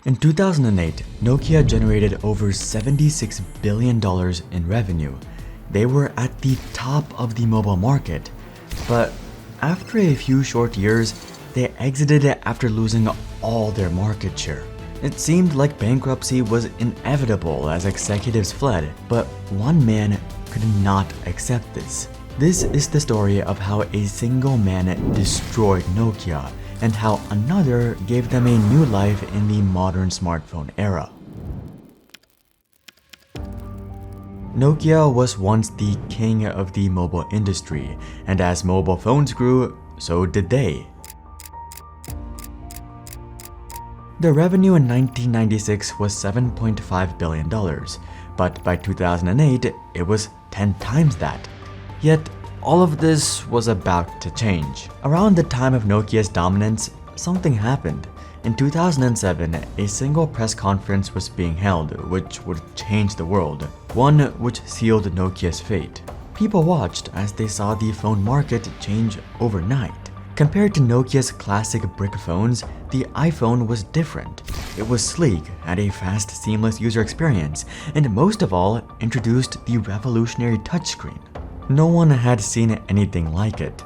In 2008, Nokia generated over $76 billion in revenue. They were at the top of the mobile market, but after a few short years, they exited after losing all their market share. It seemed like bankruptcy was inevitable as executives fled, but one man could not accept this. This is the story of how a single man destroyed Nokia and how another gave them a new life in the modern smartphone era. Nokia was once the king of the mobile industry, and as mobile phones grew, so did they. Their revenue in 1996 was $7.5 billion, but by 2008, it was 10 times that. Yet, all of this was about to change. Around the time of Nokia's dominance, something happened. In 2007, a single press conference was being held which would change the world, one which sealed Nokia's fate. People watched as they saw the phone market change overnight. Compared to Nokia's classic brick phones, the iPhone was different. It was sleek, had a fast, seamless user experience, and most of all, introduced the revolutionary touchscreen. No one had seen anything like it.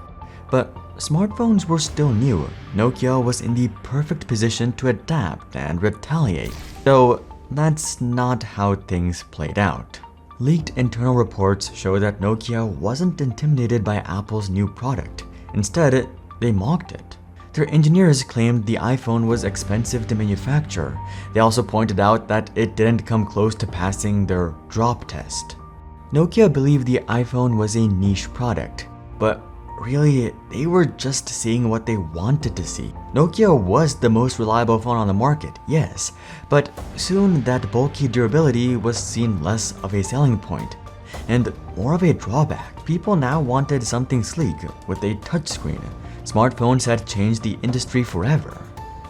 But smartphones were still new. Nokia was in the perfect position to adapt and retaliate. Though that's not how things played out. Leaked internal reports show that Nokia wasn't intimidated by Apple's new product. Instead, they mocked it. Their engineers claimed the iPhone was expensive to manufacture. They also pointed out that it didn't come close to passing their drop test. Nokia believed the iPhone was a niche product, but really, they were just seeing what they wanted to see. Nokia was the most reliable phone on the market, yes, but soon that bulky durability was seen less of a selling point and more of a drawback. People now wanted something sleek with a touchscreen. Smartphones had changed the industry forever.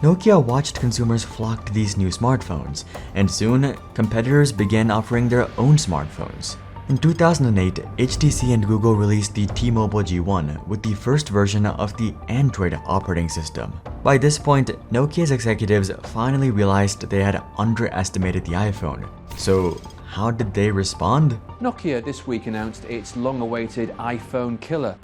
Nokia watched consumers flock to these new smartphones, and soon competitors began offering their own smartphones. In 2008, HTC and Google released the T-Mobile G1 with the first version of the Android operating system. By this point, Nokia's executives finally realized they had underestimated the iPhone. So, how did they respond? Nokia this week announced its long-awaited iPhone killer.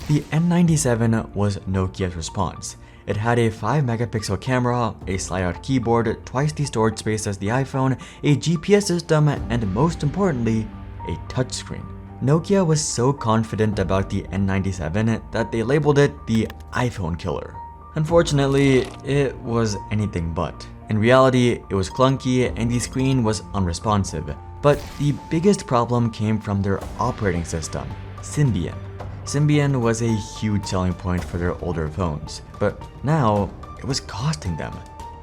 The N97 was Nokia's response. It had a 5-megapixel camera, a slide-out keyboard, twice the storage space as the iPhone, a GPS system, and most importantly, a touchscreen. Nokia was so confident about the N97 that they labeled it the iPhone killer. Unfortunately, it was anything but. In reality, it was clunky and the screen was unresponsive. But the biggest problem came from their operating system, Symbian. Symbian was a huge selling point for their older phones, but now it was costing them.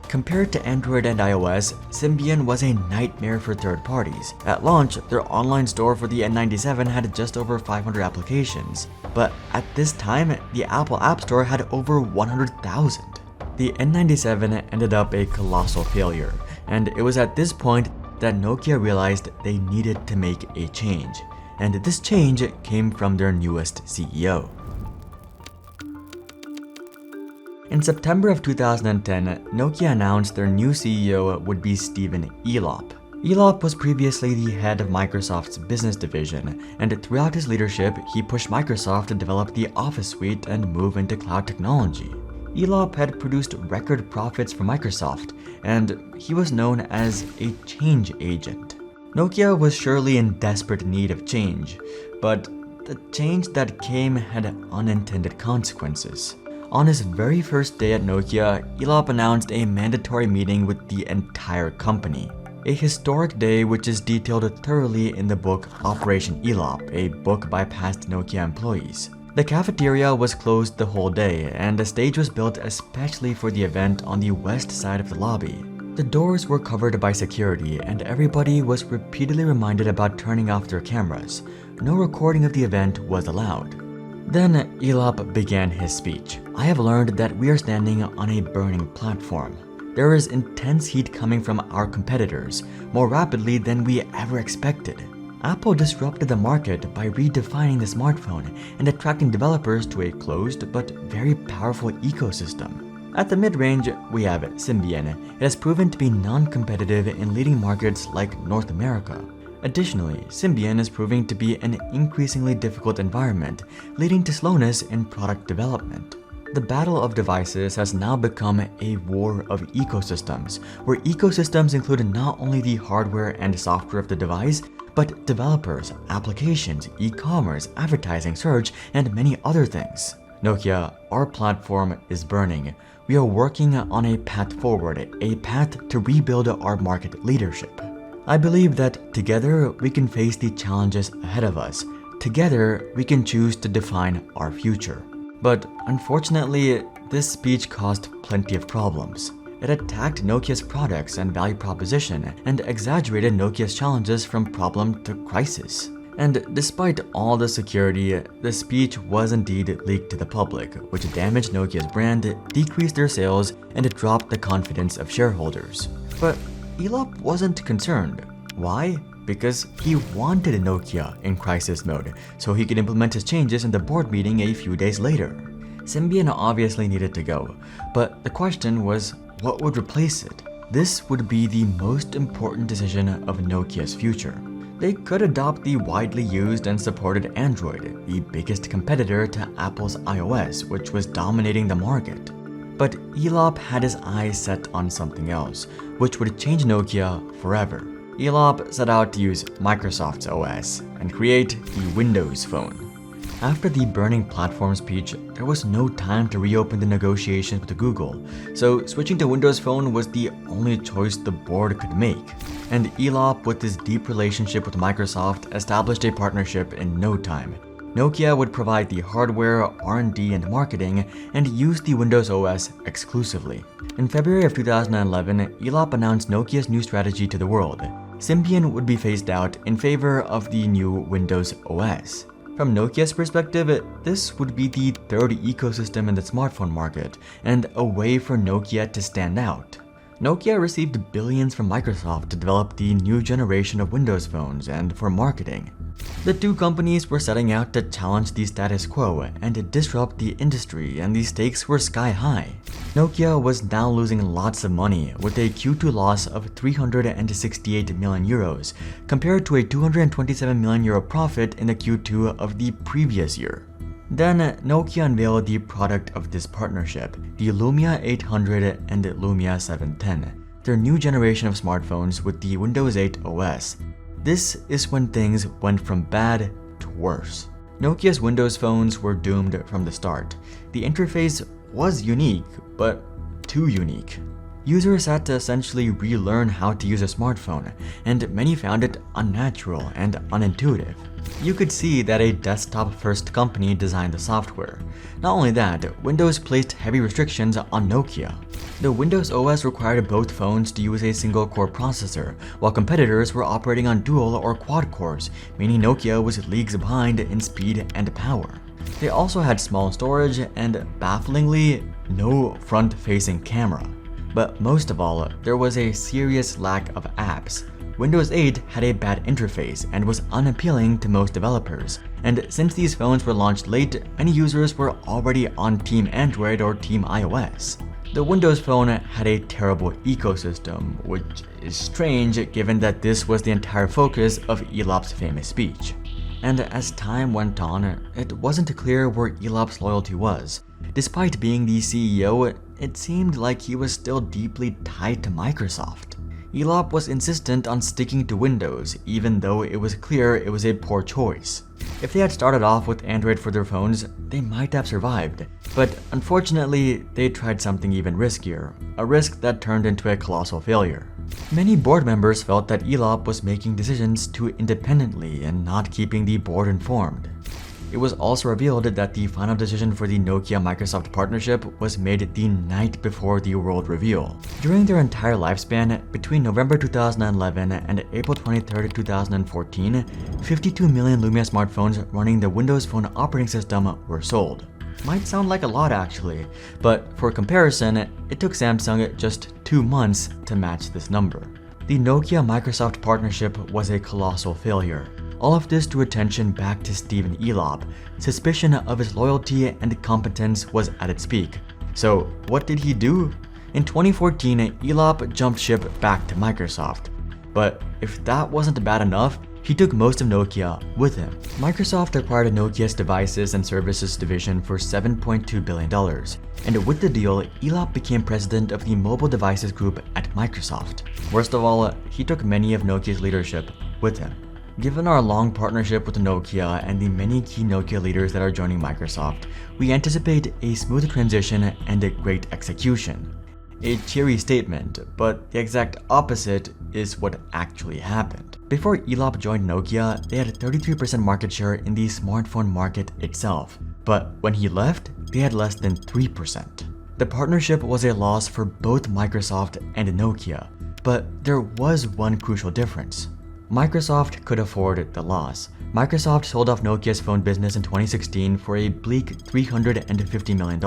Compared to Android and iOS, Symbian was a nightmare for third parties. At launch, their online store for the N97 had just over 500 applications, but at this time, the Apple App Store had over 100,000. The N97 ended up a colossal failure, and it was at this point that Nokia realized they needed to make a change. And this change came from their newest CEO. In September of 2010, Nokia announced their new CEO would be Stephen Elop. Elop was previously the head of Microsoft's business division, and throughout his leadership, he pushed Microsoft to develop the Office suite and move into cloud technology. Elop had produced record profits for Microsoft, and he was known as a change agent. Nokia was surely in desperate need of change, but the change that came had unintended consequences. On his very first day at Nokia, Elop announced a mandatory meeting with the entire company. A historic day which is detailed thoroughly in the book Operation Elop, a book by past Nokia employees. The cafeteria was closed the whole day, and a stage was built especially for the event on the west side of the lobby. The doors were covered by security, and everybody was repeatedly reminded about turning off their cameras. No recording of the event was allowed. Then Elop began his speech. "I have learned that we are standing on a burning platform. There is intense heat coming from our competitors, more rapidly than we ever expected. Apple disrupted the market by redefining the smartphone and attracting developers to a closed but very powerful ecosystem. At the mid-range, we have Symbian. It has proven to be non-competitive in leading markets like North America. Additionally, Symbian is proving to be an increasingly difficult environment, leading to slowness in product development. The battle of devices has now become a war of ecosystems, where ecosystems include not only the hardware and software of the device, but developers, applications, e-commerce, advertising, search, and many other things. Nokia, our platform is burning. We are working on a path forward, a path to rebuild our market leadership. I believe that together we can face the challenges ahead of us. Together we can choose to define our future. But unfortunately, this speech caused plenty of problems. It attacked Nokia's products and value proposition and exaggerated Nokia's challenges from problem to crisis. And despite all the security, the speech was indeed leaked to the public, which damaged Nokia's brand, decreased their sales, and dropped the confidence of shareholders. But Elop wasn't concerned. Why? Because he wanted Nokia in crisis mode, so he could implement his changes in the board meeting a few days later. Symbian obviously needed to go, but the question was, what would replace it? This would be the most important decision of Nokia's future. They could adopt the widely used and supported Android, the biggest competitor to Apple's iOS, which was dominating the market. But Elop had his eyes set on something else, which would change Nokia forever. Elop set out to use Microsoft's OS and create the Windows Phone. After the burning platform speech, there was no time to reopen the negotiations with Google, so switching to Windows Phone was the only choice the board could make. And Elop, with his deep relationship with Microsoft, established a partnership in no time. Nokia would provide the hardware, R&D, and marketing, and use the Windows OS exclusively. In February of 2011, Elop announced Nokia's new strategy to the world. Symbian would be phased out in favor of the new Windows OS. From Nokia's perspective, this would be the third ecosystem in the smartphone market, and a way for Nokia to stand out. Nokia received billions from Microsoft to develop the new generation of Windows phones and for marketing. The two companies were setting out to challenge the status quo and disrupt the industry, and the stakes were sky high. Nokia was now losing lots of money, with a Q2 loss of 368 million euros, compared to a 227 million euro profit in the Q2 of the previous year. Then Nokia unveiled the product of this partnership, the Lumia 800 and Lumia 710, their new generation of smartphones with the Windows 8 OS. This is when things went from bad to worse. Nokia's Windows phones were doomed from the start. The interface was unique, but too unique. Users had to essentially relearn how to use a smartphone, and many found it unnatural and unintuitive. You could see that a desktop-first company designed the software. Not only that, Windows placed heavy restrictions on Nokia. The Windows OS required both phones to use a single-core processor, while competitors were operating on dual or quad cores, meaning Nokia was leagues behind in speed and power. They also had small storage and, bafflingly, no front-facing camera. But most of all, there was a serious lack of apps. Windows 8 had a bad interface and was unappealing to most developers, and since these phones were launched late, many users were already on Team Android or Team iOS. The Windows Phone had a terrible ecosystem, which is strange given that this was the entire focus of Elop's famous speech. And as time went on, it wasn't clear where Elop's loyalty was. Despite being the CEO, it seemed like he was still deeply tied to Microsoft. Elop was insistent on sticking to Windows, even though it was clear it was a poor choice. If they had started off with Android for their phones, they might have survived. But unfortunately, they tried something even riskier, a risk that turned into a colossal failure. Many board members felt that Elop was making decisions too independently and not keeping the board informed. It was also revealed that the final decision for the Nokia-Microsoft partnership was made the night before the world reveal. During their entire lifespan, between November 2011 and April 23, 2014, 52 million Lumia smartphones running the Windows Phone operating system were sold. Might sound like a lot actually, but for comparison, it took Samsung just 2 months to match this number. The Nokia-Microsoft partnership was a colossal failure. All of this drew attention back to Stephen Elop. Suspicion of his loyalty and competence was at its peak. So what did he do? In 2014, Elop jumped ship back to Microsoft. But if that wasn't bad enough, he took most of Nokia with him. Microsoft acquired Nokia's devices and services division for $7.2 billion. And with the deal, Elop became president of the mobile devices group at Microsoft. Worst of all, he took many of Nokia's leadership with him. Given our long partnership with Nokia and the many key Nokia leaders that are joining Microsoft, we anticipate a smooth transition and a great execution. A cheery statement, but the exact opposite is what actually happened. Before Elop joined Nokia, they had 33% market share in the smartphone market itself, but when he left, they had less than 3%. The partnership was a loss for both Microsoft and Nokia, but there was one crucial difference. Microsoft could afford the loss. Microsoft sold off Nokia's phone business in 2016 for a bleak $350 million,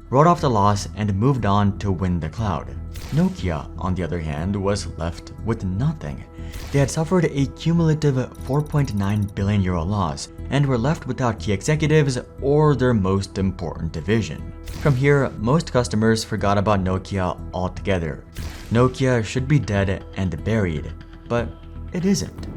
wrote off the loss, and moved on to win the cloud. Nokia, on the other hand, was left with nothing. They had suffered a cumulative €4.9 billion loss and were left without key executives or their most important division. From here, most customers forgot about Nokia altogether. Nokia should be dead and buried, but it isn't.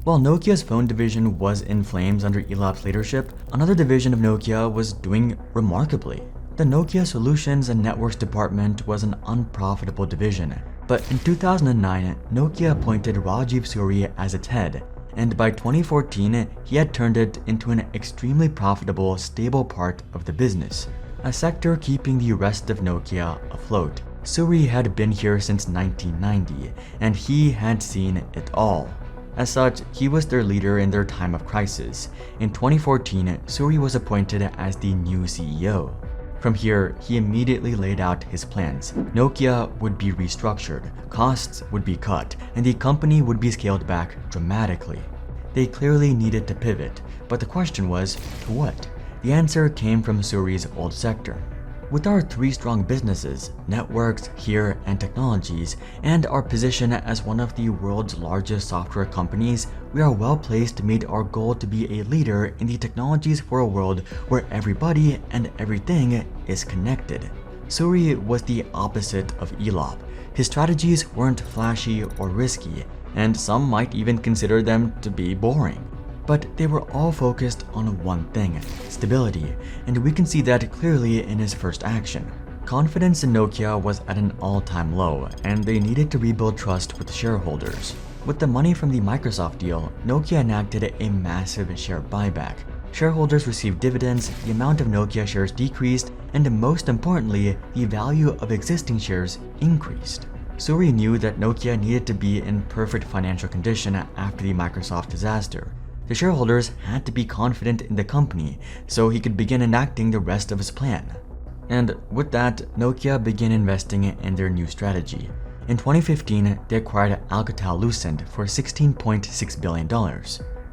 While Nokia's phone division was in flames under Elop's leadership, another division of Nokia was doing remarkably. The Nokia Solutions and Networks department was an unprofitable division, but in 2009, Nokia appointed Rajiv Suri as its head, and by 2014, he had turned it into an extremely profitable, stable part of the business, a sector keeping the rest of Nokia afloat. Suri had been here since 1990, and he had seen it all. As such, he was their leader in their time of crisis. In 2014, Suri was appointed as the new CEO. From here, he immediately laid out his plans. Nokia would be restructured, costs would be cut, and the company would be scaled back dramatically. They clearly needed to pivot, but the question was, to what? The answer came from Suri's old sector. With our three strong businesses, networks, HERE, and technologies, and our position as one of the world's largest software companies, we are well placed to meet our goal to be a leader in the technologies for a world where everybody and everything is connected. Suri was the opposite of Elop. His strategies weren't flashy or risky, and some might even consider them to be boring. But they were all focused on one thing, stability, and we can see that clearly in his first action. Confidence in Nokia was at an all-time low, and they needed to rebuild trust with shareholders. With the money from the Microsoft deal, Nokia enacted a massive share buyback. Shareholders received dividends, the amount of Nokia shares decreased, and most importantly, the value of existing shares increased. Suri knew that Nokia needed to be in perfect financial condition after the Microsoft disaster. The shareholders had to be confident in the company so he could begin enacting the rest of his plan. And with that, Nokia began investing in their new strategy. In 2015, they acquired Alcatel-Lucent for $16.6 billion.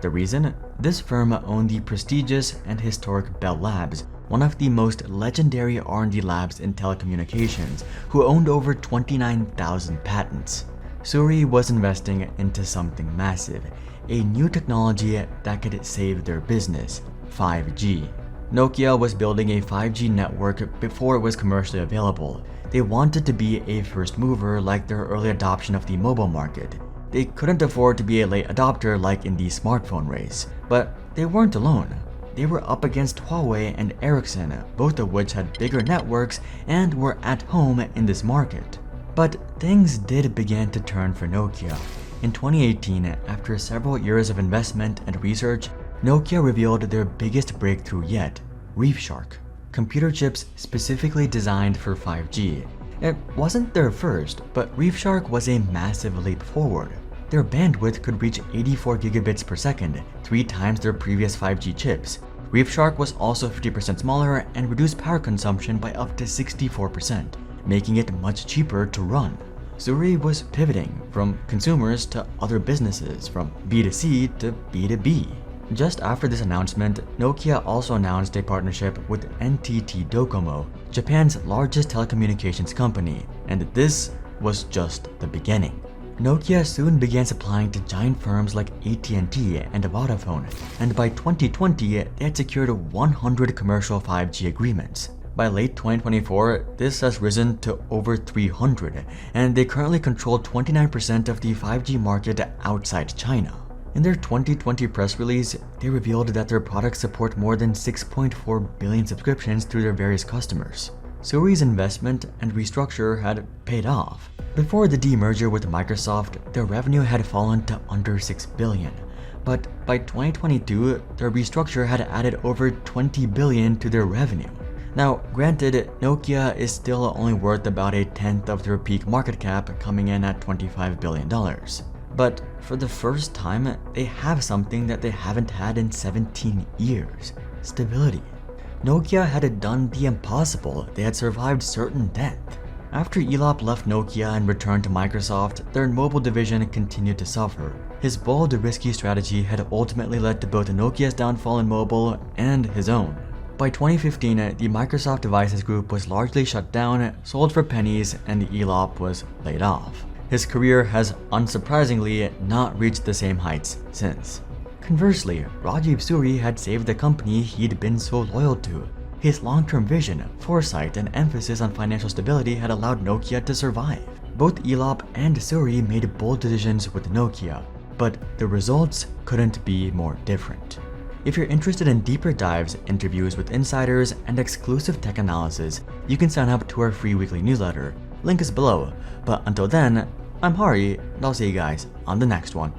The reason? This firm owned the prestigious and historic Bell Labs, one of the most legendary R&D labs in telecommunications, who owned over 29,000 patents. Suri was investing into something massive, a new technology that could save their business, 5G. Nokia was building a 5G network before it was commercially available. They wanted to be a first mover like their early adoption of the mobile market. They couldn't afford to be a late adopter like in the smartphone race. But they weren't alone. They were up against Huawei and Ericsson, both of which had bigger networks and were at home in this market. But things did begin to turn for Nokia. In 2018, after several years of investment and research, Nokia revealed their biggest breakthrough yet, ReefShark, computer chips specifically designed for 5G. It wasn't their first, but ReefShark was a massive leap forward. Their bandwidth could reach 84 gigabits per second, 3 times their previous 5G chips. ReefShark was also 50% smaller and reduced power consumption by up to 64%, making it much cheaper to run. Suri was pivoting from consumers to other businesses, from B2C to B2B. Just after this announcement, Nokia also announced a partnership with NTT Docomo, Japan's largest telecommunications company, and this was just the beginning. Nokia soon began supplying to giant firms like AT&T and Vodafone, and by 2020, they had secured 100 commercial 5G agreements. By late 2024, this has risen to over 300, and they currently control 29% of the 5G market outside China. In their 2020 press release, they revealed that their products support more than 6.4 billion subscriptions through their various customers. Suri's investment and restructure had paid off. Before the demerger with Microsoft, their revenue had fallen to under 6 billion. But by 2022, their restructure had added over 20 billion to their revenue. Now, granted, Nokia is still only worth about a tenth of their peak market cap, coming in at $25 billion. But for the first time, they have something that they haven't had in 17 years: stability. Nokia had done the impossible. They had survived certain death. After Elop left Nokia and returned to Microsoft, their mobile division continued to suffer. His bold, risky strategy had ultimately led to both Nokia's downfall in mobile and his own. By 2015, the Microsoft Devices Group was largely shut down, sold for pennies, and Elop was laid off. His career has, unsurprisingly, not reached the same heights since. Conversely, Rajiv Suri had saved the company he'd been so loyal to. His long-term vision, foresight, and emphasis on financial stability had allowed Nokia to survive. Both Elop and Suri made bold decisions with Nokia, but the results couldn't be more different. If you're interested in deeper dives, interviews with insiders, and exclusive tech analysis, you can sign up to our free weekly newsletter. Link is below. But until then, I'm Hari, and I'll see you guys on the next one.